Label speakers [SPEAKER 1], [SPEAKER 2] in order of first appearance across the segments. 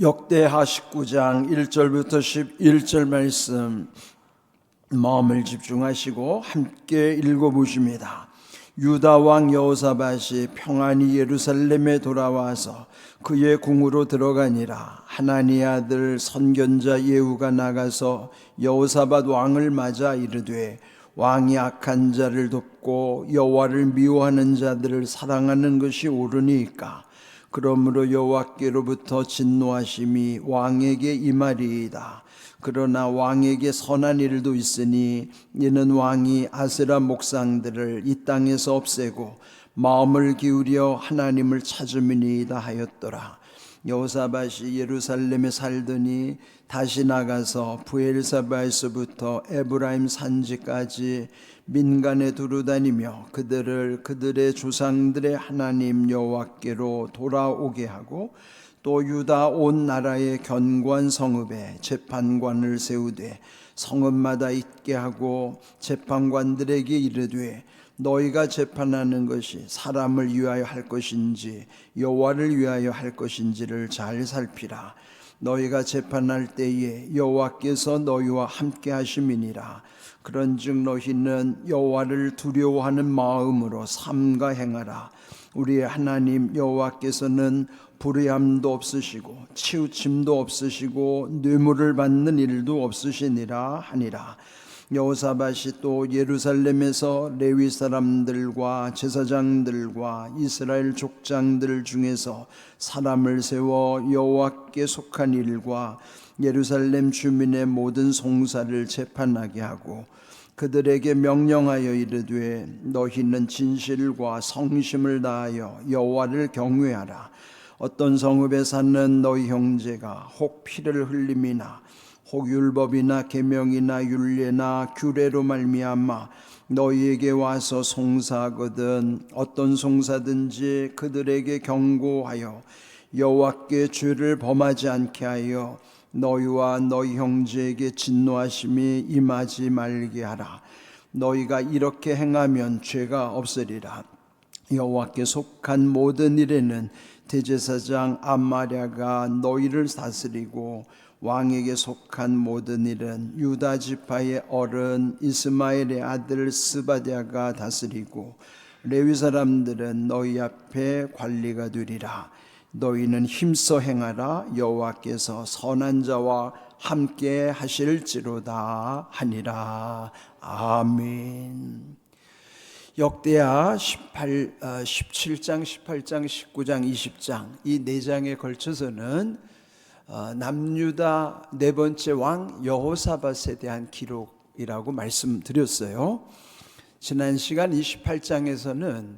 [SPEAKER 1] 역대하 19장 1절부터 11절 말씀 마음을 집중하시고 함께 읽어보십니다. 유다 왕 여호사밧이 평안히 예루살렘에 돌아와서 그의 궁으로 들어가니라. 하나니 아들 선견자 예후가 나가서 여호사밧 왕을 맞아 이르되 왕이 악한 자를 돕고 여호와를 미워하는 자들을 사랑하는 것이 옳으니까 그러므로 여호와께로부터 진노하심이 왕에게 임하리이다. 그러나 왕에게 선한 일도 있으니 이는 왕이 아세라 목상들을 이 땅에서 없애고 마음을 기울여 하나님을 찾음이니이다 하였더라. 여호사밧이 예루살렘에 살더니 다시 나가서 브엘사바에서부터 에브라임 산지까지 민간에 두루다니며 그들을 그들의 조상들의 하나님 여호와께로 돌아오게 하고 또 유다 온 나라의 견고한 성읍에 재판관을 세우되 성읍마다 있게 하고 재판관들에게 이르되 너희가 재판하는 것이 사람을 위하여 할 것인지 여호와를 위하여 할 것인지를 잘 살피라. 너희가 재판할 때에 여호와께서 너희와 함께 하심이니라. 그런즉 너희는 여호와를 두려워하는 마음으로 삼가 행하라. 우리의 하나님 여호와께서는 불의함도 없으시고 치우침도 없으시고 뇌물을 받는 일도 없으시니라 하니라. 여호사밧이 또 예루살렘에서 레위 사람들과 제사장들과 이스라엘 족장들 중에서 사람을 세워 여호와께 속한 일과 예루살렘 주민의 모든 송사를 재판하게 하고 그들에게 명령하여 이르되 너희는 진실과 성심을 다하여 여호와를 경외하라. 어떤 성읍에 사는 너희 형제가 혹 피를 흘림이나 혹 율법이나 계명이나 율례나 규례로 말미암아 너희에게 와서 송사하거든 어떤 송사든지 그들에게 경고하여 여호와께 죄를 범하지 않게 하여 너희와 너희 형제에게 진노하심이 임하지 말게 하라. 너희가 이렇게 행하면 죄가 없으리라. 여호와께 속한 모든 일에는 대제사장 암마랴가 너희를 다스리고 왕에게 속한 모든 일은 유다 지파의 어른 이스마엘의 아들 스바랴가 다스리고 레위 사람들은 너희 앞에 관리가 되리라. 너희는 힘써 행하라. 여호와께서 선한 자와 함께 하실지로다 하니라. 아멘. 역대하 17장, 18장, 19장, 20장 이 4장에 걸쳐서는 남유다 네 번째 왕 여호사밧에 대한 기록이라고 말씀드렸어요. 지난 시간 28장에서는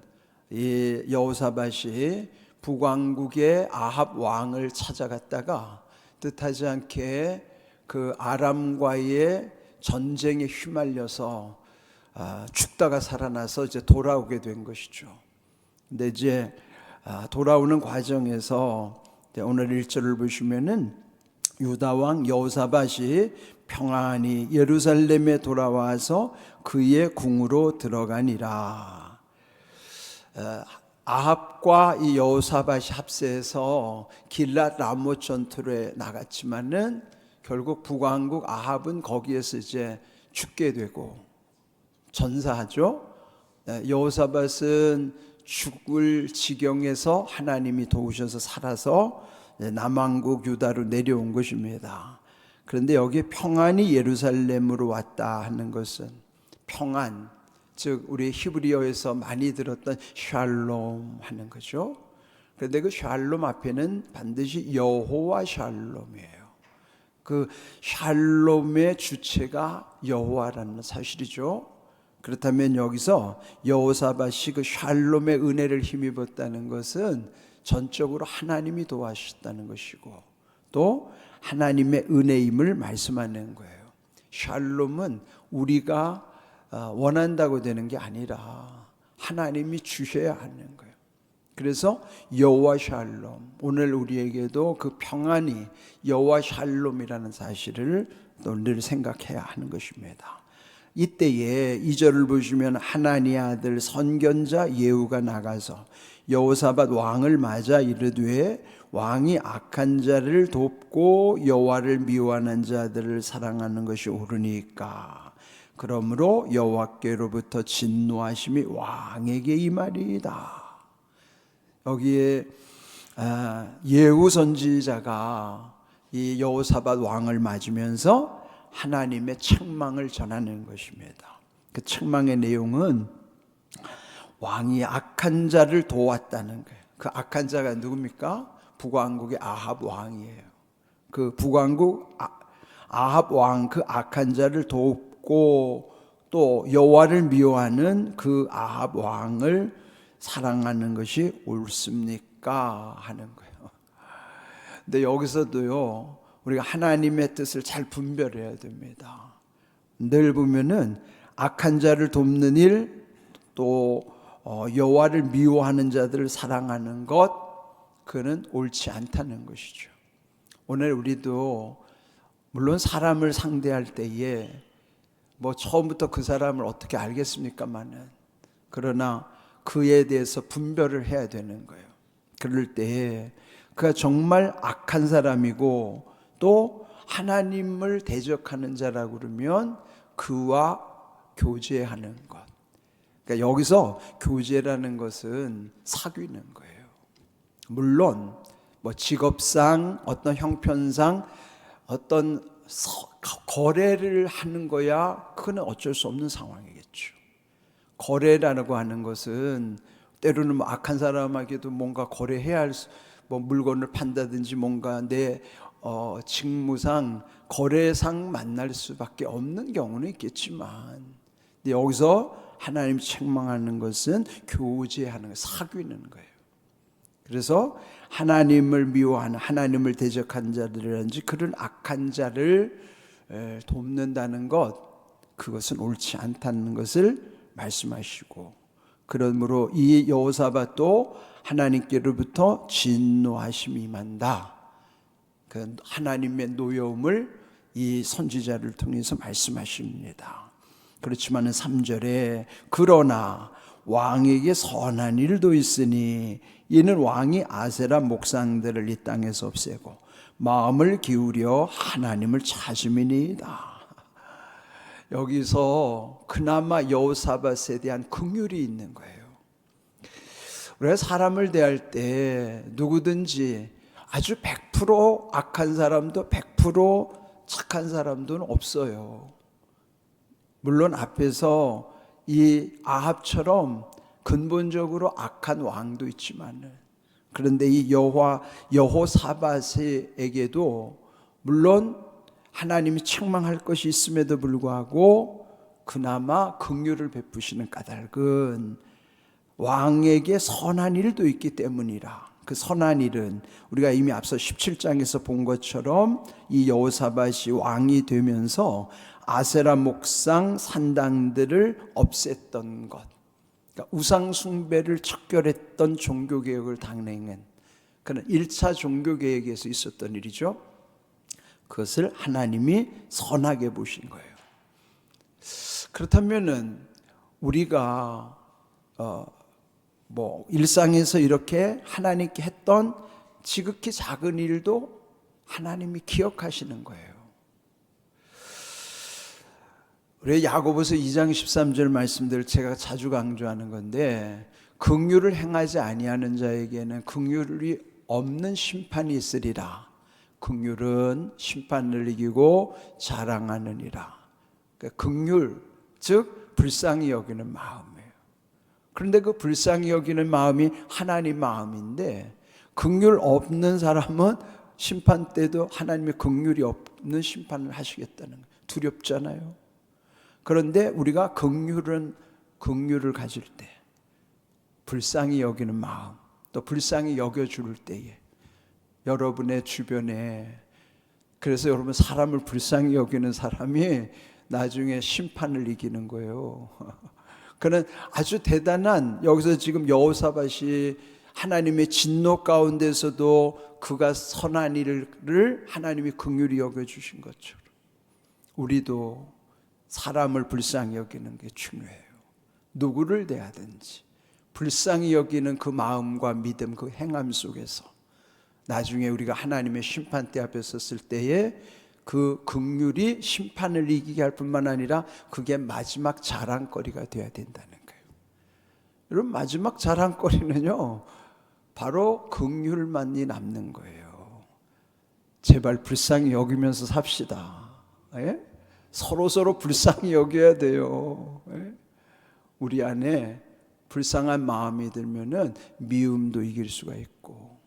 [SPEAKER 1] 이 여호사밧이 북왕국의 아합 왕을 찾아갔다가 뜻하지 않게 그 아람과의 전쟁에 휘말려서 죽다가 살아나서 이제 돌아오게 된 것이죠. 근데 이제 돌아오는 과정에서 오늘 1절을 보시면은 유다 왕 여호사밧이 평안히 예루살렘에 돌아와서 그의 궁으로 들어가니라. 아합과 이 여호사밧이 합세해서 길랏 라못 전투에 나갔지만은 결국 북왕국 아합은 거기에서 이제 죽게 되고 전사하죠. 여호사밧은 죽을 지경에서 하나님이 도우셔서 살아서 남왕국 유다로 내려온 것입니다. 그런데 여기 평안이 예루살렘으로 왔다 하는 것은 평안, 즉 우리 히브리어에서 많이 들었던 샬롬 하는 거죠. 그런데 그 샬롬 앞에는 반드시 여호와 샬롬이에요. 그 샬롬의 주체가 여호와라는 사실이죠. 그렇다면 여기서 여호사밧이 그 샬롬의 은혜를 힘입었다는 것은 전적으로 하나님이 도와주셨다는 것이고 또 하나님의 은혜임을 말씀하는 거예요. 샬롬은 우리가 원한다고 되는 게 아니라 하나님이 주셔야 하는 거예요. 그래서 여호와 샬롬, 오늘 우리에게도 그 평안이 여호와 샬롬이라는 사실을 또 늘 생각해야 하는 것입니다. 이때에 2절을 보시면 하나니 아들 선견자 예후가 나가서 여호사밧 왕을 맞아 이르되 왕이 악한 자를 돕고 여호와를 미워하는 자들을 사랑하는 것이 옳으니까 그러므로 여호와께로부터 진노하심이 왕에게 임하리이다. 여기에 예후 선지자가 이 여호사밧 왕을 맞으면서 하나님의 책망을 전하는 것입니다. 그 책망의 내용은 왕이 악한 자를 도왔다는 거예요. 그 악한 자가 누굽니까? 북왕국의 아합 왕이에요. 그 북왕국 아합 왕, 그 악한 자를 돕고 또 여호와를 미워하는 그 아합 왕을 사랑하는 것이 옳습니까? 하는 거예요. 근데 여기서도요, 우리가 하나님의 뜻을 잘 분별해야 됩니다. 늘 보면은 악한 자를 돕는 일, 또 여호와를 미워하는 자들을 사랑하는 것, 그는 옳지 않다는 것이죠. 오늘 우리도 물론 사람을 상대할 때에 뭐 처음부터 그 사람을 어떻게 알겠습니까마는, 그러나 그에 대해서 분별을 해야 되는 거예요. 그럴 때에 그가 정말 악한 사람이고 또 하나님을 대적하는 자라고 그러면 그와 교제하는 것. 그러니까 여기서 교제라는 것은 사귀는 거예요. 물론 뭐 직업상, 어떤 형편상 어떤 거래를 하는 거야, 그건 어쩔 수 없는 상황이겠죠. 거래라고 하는 것은 때로는 뭐 악한 사람에게도 뭔가 거래해야 할 뭐 물건을 판다든지 뭔가 내 직무상 거래상 만날 수밖에 없는 경우는 있겠지만, 근데 여기서 하나님 책망하는 것은 교제하는 거, 사귀는 거예요. 그래서 하나님을 미워하는, 하나님을 대적한 자들이라든지 그런 악한 자를 돕는다는 것, 그것은 옳지 않다는 것을 말씀하시고, 그러므로 이 여호사밧도 하나님께로부터 진노하심이 임한다. 그 하나님의 노여움을 이 선지자를 통해서 말씀하십니다. 그렇지만 3절에 그러나 왕에게 선한 일도 있으니 이는 왕이 아세라 목상들을 이 땅에서 없애고 마음을 기울여 하나님을 찾음이니이다. 여기서 그나마 여호사밧에 대한 긍휼이 있는 거예요. 우리가 사람을 대할 때 누구든지 아주 100% 악한 사람도 100% 착한 사람도 없어요. 물론 앞에서 이 아합처럼 근본적으로 악한 왕도 있지만, 그런데 이 여호사밧에게도 물론 하나님이 책망할 것이 있음에도 불구하고 그나마 긍휼을 베푸시는 까닭은 왕에게 선한 일도 있기 때문이라. 그 선한 일은 우리가 이미 앞서 17장에서 본 것처럼 이 여호사밧이 왕이 되면서 아세라 목상 산당들을 없앴던 것, 그러니까 우상 숭배를 척결했던 종교개혁을 단행한 그런 1차 종교개혁에서 있었던 일이죠. 그것을 하나님이 선하게 보신 거예요. 그렇다면은 우리가 일상에서 이렇게 하나님께 했던 지극히 작은 일도 하나님이 기억하시는 거예요. 우리 야고보서 2장 13절 말씀들을 제가 자주 강조하는 건데, 긍휼을 행하지 아니하는 자에게는 긍휼이 없는 심판이 있으리라. 긍휼은 심판을 이기고 자랑하느니라. 그러니까 긍휼, 즉 불쌍히 여기는 마음이에요. 그런데 그 불쌍히 여기는 마음이 하나님 마음인데, 긍휼 없는 사람은 심판 때도 하나님의 긍휼이 없는 심판을 하시겠다는 거예요. 두렵잖아요. 그런데 우리가 긍휼을 가질 때, 불쌍히 여기는 마음, 또 불쌍히 여겨줄 때에 여러분의 주변에, 그래서 여러분 사람을 불쌍히 여기는 사람이 나중에 심판을 이기는 거예요. 그는 아주 대단한, 여기서 지금 여호사밧이 하나님의 진노 가운데서도 그가 선한 일을 하나님이 긍휼히 여겨주신 것처럼 우리도 사람을 불쌍히 여기는 게 중요해요. 누구를 대하든지 불쌍히 여기는 그 마음과 믿음, 그 행함 속에서 나중에 우리가 하나님의 심판대 앞에 섰을 때에 그 긍휼이 심판을 이기게 할 뿐만 아니라 그게 마지막 자랑거리가 되어야 된다는 거예요. 여러분, 마지막 자랑거리는요, 바로 긍휼만이 남는 거예요. 제발 불쌍히 여기면서 삽시다. 예? 서로 불쌍히 여겨야 돼요. 예? 우리 안에 불쌍한 마음이 들면은 미움도 이길 수가 있고,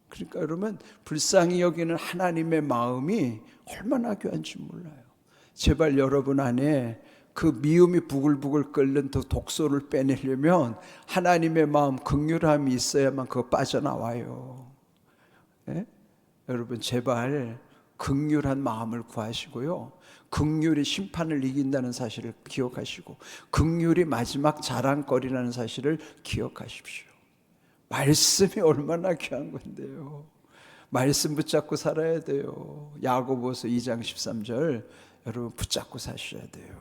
[SPEAKER 1] 그러니까 여러분, 불쌍히 여기는 하나님의 마음이 얼마나 귀한지 몰라요. 제발 여러분 안에 그 미움이 부글부글 끓는 그 독소를 빼내려면 하나님의 마음, 긍휼함이 있어야만 그거 빠져나와요. 예? 여러분, 제발 긍휼한 마음을 구하시고요, 긍휼이 심판을 이긴다는 사실을 기억하시고, 긍휼이 마지막 자랑거리라는 사실을 기억하십시오. 말씀이 얼마나 귀한 건데요. 말씀 붙잡고 살아야 돼요. 야고보서 2장 13절 여러분 붙잡고 사셔야 돼요.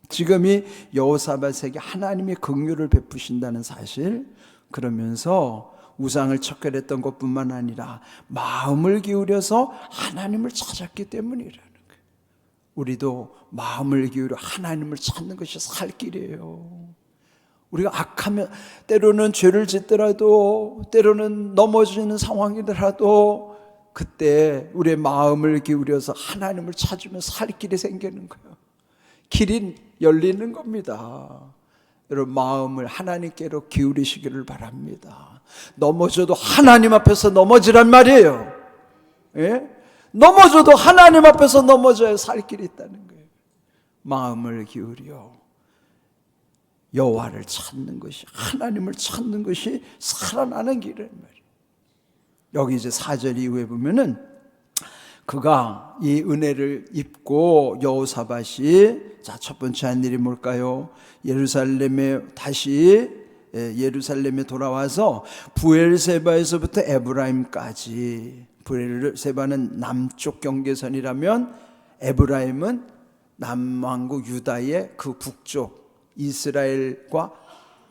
[SPEAKER 1] 지금 이 여호사밧에게 하나님이 긍휼을 베푸신다는 사실, 그러면서 우상을 척결했던 것뿐만 아니라 마음을 기울여서 하나님을 찾았기 때문이라는 거예요. 우리도 마음을 기울여 하나님을 찾는 것이 살 길이에요. 우리가 악하면, 때로는 죄를 짓더라도, 때로는 넘어지는 상황이더라도 그때 우리의 마음을 기울여서 하나님을 찾으면 살 길이 생기는 거예요. 길이 열리는 겁니다. 여러분, 마음을 하나님께로 기울이시기를 바랍니다. 넘어져도 하나님 앞에서 넘어지란 말이에요. 예? 넘어져도 하나님 앞에서 넘어져야 살 길이 있다는 거예요. 마음을 기울여 여호와를 찾는 것이, 하나님을 찾는 것이 살아나는 길이란 말이에요. 여기 이제 4절 이후에 보면은 그가 이 은혜를 입고 여호사밧이, 자, 첫 번째 한 일이 뭘까요? 예루살렘에 돌아와서 부엘세바에서부터 에브라임까지, 부엘세바는 남쪽 경계선이라면 에브라임은 남왕국 유다의 그 북쪽 이스라엘과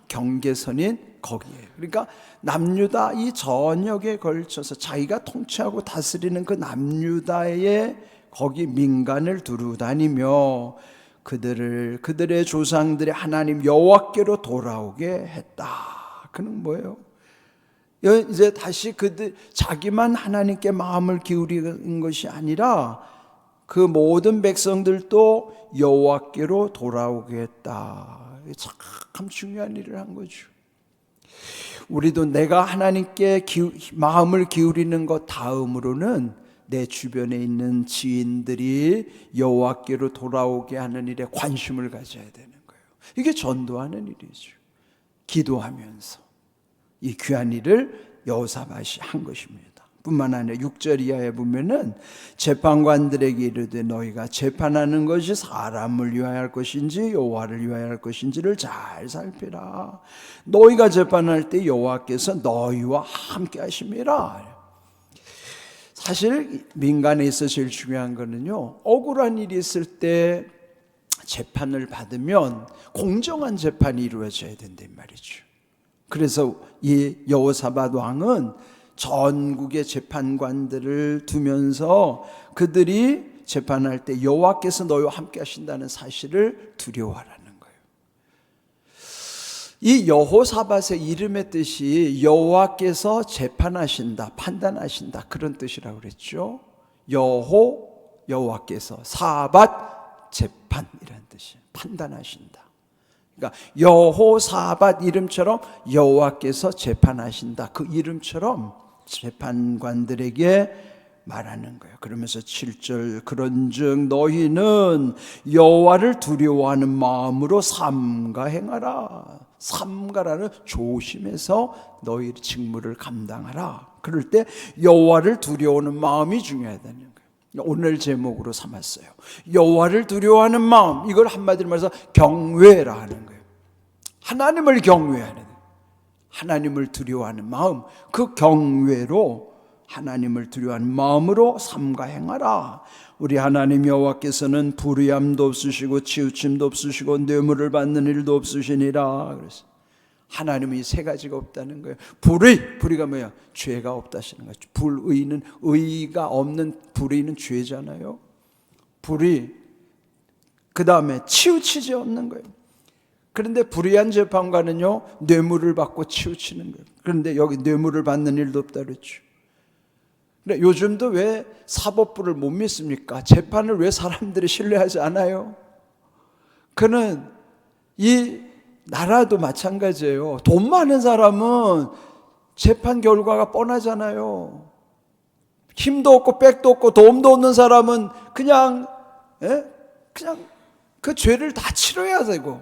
[SPEAKER 1] 경계선인 거기에요. 그러니까 남유다 이 전역에 걸쳐서 자기가 통치하고 다스리는 그 남유다의 거기 민간을 두루 다니며 그들의 조상들의 하나님 여호와께로 돌아오게 했다. 그는 뭐예요? 이제 다시 자기만 하나님께 마음을 기울이는 것이 아니라 그 모든 백성들도 여호와께로 돌아오게 했다. 참 중요한 일을 한 거죠. 우리도 내가 하나님께 마음을 기울이는 것 다음으로는 내 주변에 있는 지인들이 여호와께로 돌아오게 하는 일에 관심을 가져야 되는 거예요. 이게 전도하는 일이죠. 기도하면서 이 귀한 일을 여호사밧이 한 것입니다. 뿐만 아니라 6절 이하에 보면은 재판관들에게 이르되 너희가 재판하는 것이 사람을 위하여 할 것인지 여호와를 위하여 할 것인지를 잘 살피라. 너희가 재판할 때 여호와께서 너희와 함께 하심이라. 사실 민간에 있어 제일 중요한 거는요, 억울한 일이 있을 때 재판을 받으면 공정한 재판이 이루어져야 된단 말이죠. 그래서 이 여호사밧 왕은 전국의 재판관들을 두면서 그들이 재판할 때 여호와께서 너희와 함께 하신다는 사실을 두려워하라는 거예요. 이 여호사밧의 이름의 뜻이 여호와께서 재판하신다, 판단하신다, 그런 뜻이라고 그랬죠. 여호와께서, 사밧 재판이라는 뜻이에요. 판단하신다. 그러니까 여호사밧 이름처럼 여호와께서 재판하신다, 그 이름처럼 재판관들에게 말하는 거예요. 그러면서 7절 그런즉 너희는 여호와를 두려워하는 마음으로 삼가 행하라. 삼가라는 조심해서 너희 직무를 감당하라. 그럴 때 여호와를 두려워하는 마음이 중요하다는 거예요. 오늘 제목으로 삼았어요. 여호와를 두려워하는 마음, 이걸 한마디로 말해서 경외라 하는 거예요. 하나님을 경외하는, 하나님을 두려워하는 마음, 그 경외로 하나님을 두려워하는 마음으로 삼가 행하라. 우리 하나님 여호와께서는 불의함도 없으시고 치우침도 없으시고 뇌물을 받는 일도 없으시니라. 그래서 하나님은 이 세 가지가 없다는 거예요. 불의가 뭐야? 죄가 없다시는 거죠. 불의는, 의가 없는 불의는 죄잖아요. 불의. 그 다음에 치우치지 없는 거예요. 그런데 불의한 재판관은요, 뇌물을 받고 치우치는 거예요. 그런데 여기 뇌물을 받는 일도 없다 그랬죠. 근데 요즘도 왜 사법부를 못 믿습니까? 재판을 왜 사람들이 신뢰하지 않아요? 그는 이 나라도 마찬가지예요. 돈 많은 사람은 재판 결과가 뻔하잖아요. 힘도 없고 백도 없고 도움도 없는 사람은 그냥 그 죄를 다 치러야 되고,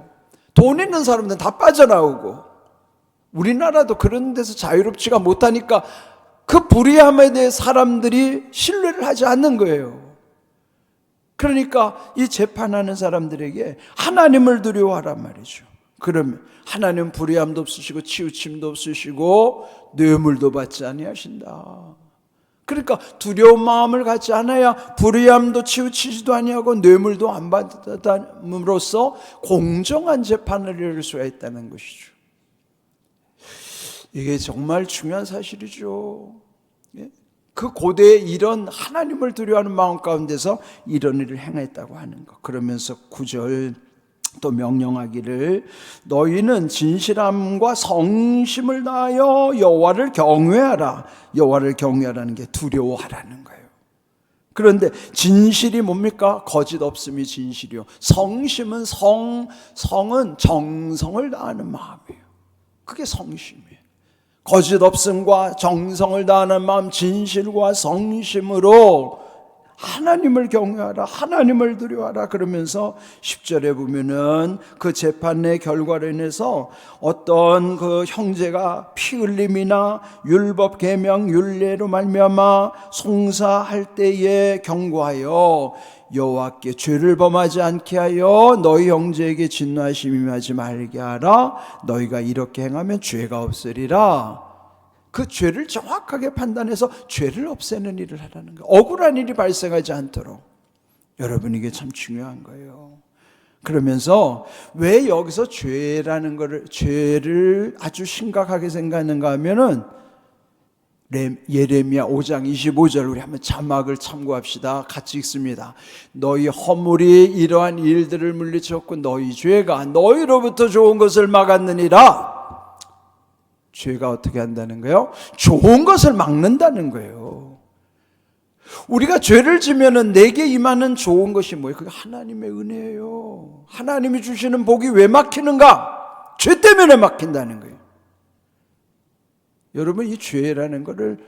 [SPEAKER 1] 돈 있는 사람들은 다 빠져나오고. 우리나라도 그런 데서 자유롭지가 못하니까 그 불의함에 대해 사람들이 신뢰를 하지 않는 거예요. 그러니까 이 재판하는 사람들에게 하나님을 두려워하란 말이죠. 그러면 하나님은 불의함도 없으시고 치우침도 없으시고 뇌물도 받지 아니하신다. 그러니까 두려운 마음을 갖지 않아야 불의함도 치우치지도 아니하고 뇌물도 안 받음으로써 공정한 재판을 이룰 수가 있다는 것이죠. 이게 정말 중요한 사실이죠. 그 고대에 이런 하나님을 두려워하는 마음 가운데서 이런 일을 행했다고 하는 것. 그러면서 9절 또 명령하기를 너희는 진실함과 성심을 다하여 여호와를 경외하라. 여호와를 경외하라는 게 두려워하라는 거예요. 그런데 진실이 뭡니까? 거짓 없음이 진실이요. 성심은 성은 정성을 다하는 마음이에요. 그게 성심이에요. 거짓 없음과 정성을 다하는 마음, 진실과 성심으로 하나님을 경외하라, 하나님을 두려워하라. 그러면서 10절에 보면은 그 재판의 결과로 인해서 어떤 그 형제가 피 흘림이나 율법 계명 율례로 말미암아 송사할 때에 경고하여 여호와께 죄를 범하지 않게 하여 너희 형제에게 진노하심이 임하지 말게 하라. 너희가 이렇게 행하면 죄가 없으리라. 그 죄를 정확하게 판단해서 죄를 없애는 일을 하라는 거예요. 억울한 일이 발생하지 않도록. 여러분, 이게 참 중요한 거예요. 그러면서 왜 여기서 죄를 아주 심각하게 생각하는가 하면은 예레미야 5장 25절 우리 한번 자막을 참고합시다. 같이 읽습니다. 너희 허물이 이러한 일들을 물리쳤고 너희 죄가 너희로부터 좋은 것을 막았느니라. 죄가 어떻게 한다는 거예요? 좋은 것을 막는다는 거예요. 우리가 죄를 지면은 내게 임하는 좋은 것이 뭐예요? 그게 하나님의 은혜예요. 하나님이 주시는 복이 왜 막히는가? 죄 때문에 막힌다는 거예요. 여러분, 이 죄라는 것을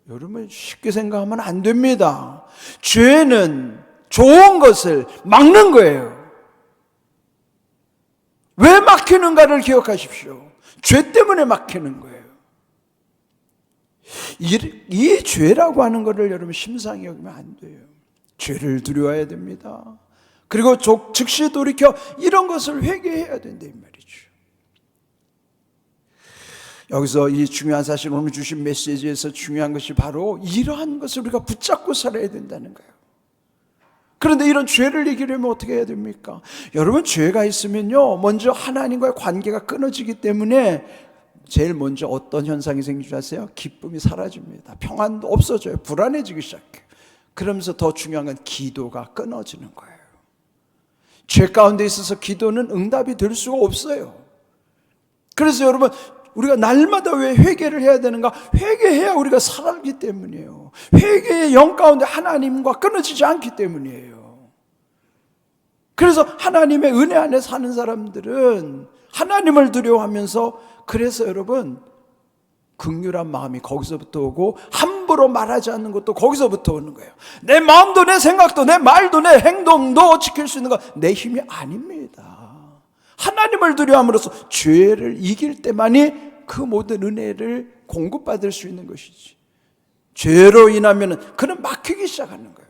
[SPEAKER 1] 여러분 쉽게 생각하면 안 됩니다. 죄는 좋은 것을 막는 거예요. 왜 막히는가를 기억하십시오. 죄 때문에 막히는 거예요. 이 죄라고 하는 것을 여러분 심상히 여기면 안 돼요. 죄를 두려워해야 됩니다. 그리고 즉시 돌이켜 이런 것을 회개해야 된다 이 말이죠. 여기서 이 중요한 사실, 오늘 주신 메시지에서 중요한 것이 바로 이러한 것을 우리가 붙잡고 살아야 된다는 거예요. 그런데 이런 죄를 이기려면 어떻게 해야 됩니까? 여러분, 죄가 있으면요, 먼저 하나님과의 관계가 끊어지기 때문에 제일 먼저 어떤 현상이 생기지 아세요? 기쁨이 사라집니다. 평안도 없어져요. 불안해지기 시작해요. 그러면서 더 중요한 건 기도가 끊어지는 거예요. 죄 가운데 있어서 기도는 응답이 될 수가 없어요. 그래서 여러분, 우리가 날마다 왜 회개를 해야 되는가? 회개해야 우리가 살기 때문이에요. 회개의 영 가운데 하나님과 끊어지지 않기 때문이에요. 그래서 하나님의 은혜 안에 사는 사람들은 하나님을 두려워하면서, 그래서 여러분, 긍휼한 마음이 거기서부터 오고 함부로 말하지 않는 것도 거기서부터 오는 거예요. 내 마음도 내 생각도 내 말도 내 행동도 지킬 수 있는 건 내 힘이 아닙니다. 하나님을 두려워함으로써 죄를 이길 때만이 그 모든 은혜를 공급받을 수 있는 것이지. 죄로 인하면 그는 막히기 시작하는 거예요.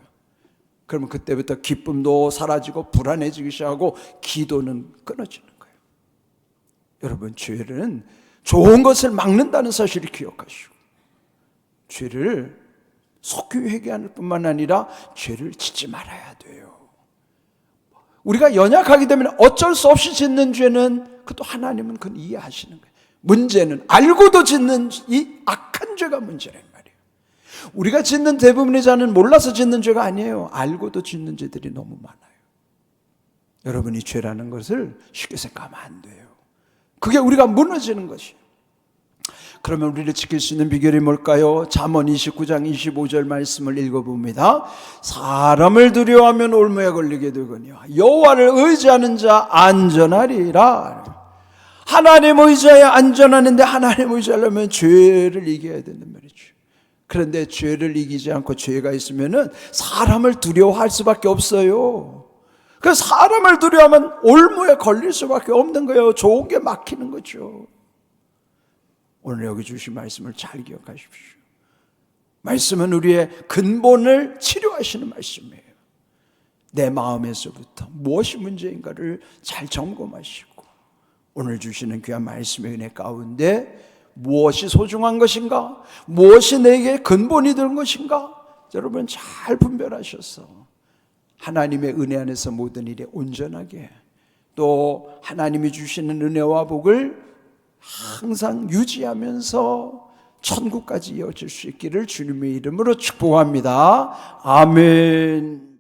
[SPEAKER 1] 그러면 그때부터 기쁨도 사라지고 불안해지기 시작하고 기도는 끊어지는 거예요. 여러분, 죄는 좋은 것을 막는다는 사실을 기억하시고, 죄를 속히 회개하는 뿐만 아니라 죄를 짓지 말아야 돼요. 우리가 연약하기 때문에 어쩔 수 없이 짓는 죄는 그것도 하나님은 그건 이해하시는 거예요. 문제는 알고도 짓는 이 악한 죄가 문제란 말이에요. 우리가 짓는 대부분의 죄는 몰라서 짓는 죄가 아니에요. 알고도 짓는 죄들이 너무 많아요. 여러분이 죄라는 것을 쉽게 생각하면 안 돼요. 그게 우리가 무너지는 것이에요. 그러면 우리를 지킬 수 있는 비결이 뭘까요? 잠언 29장 25절 말씀을 읽어봅니다. 사람을 두려워하면 올무에 걸리게 되거니와 여호와를 의지하는 자 안전하리라. 하나님 의지하여 안전하는데 하나님 의지하려면 죄를 이겨야 된단 말이죠. 그런데 죄를 이기지 않고 죄가 있으면은 사람을 두려워할 수밖에 없어요. 그래서 사람을 두려워하면 올무에 걸릴 수밖에 없는 거예요. 좋은 게 막히는 거죠. 오늘 여기 주신 말씀을 잘 기억하십시오. 말씀은 우리의 근본을 치료하시는 말씀이에요. 내 마음에서부터 무엇이 문제인가를 잘 점검하시고 오늘 주시는 귀한 말씀의 은혜 가운데 무엇이 소중한 것인가? 무엇이 내게 근본이 되는 것인가? 여러분 잘 분별하셔서 하나님의 은혜 안에서 모든 일에 온전하게 또 하나님이 주시는 은혜와 복을 항상 유지하면서 천국까지 이어질 수 있기를 주님의 이름으로 축복합니다. 아멘.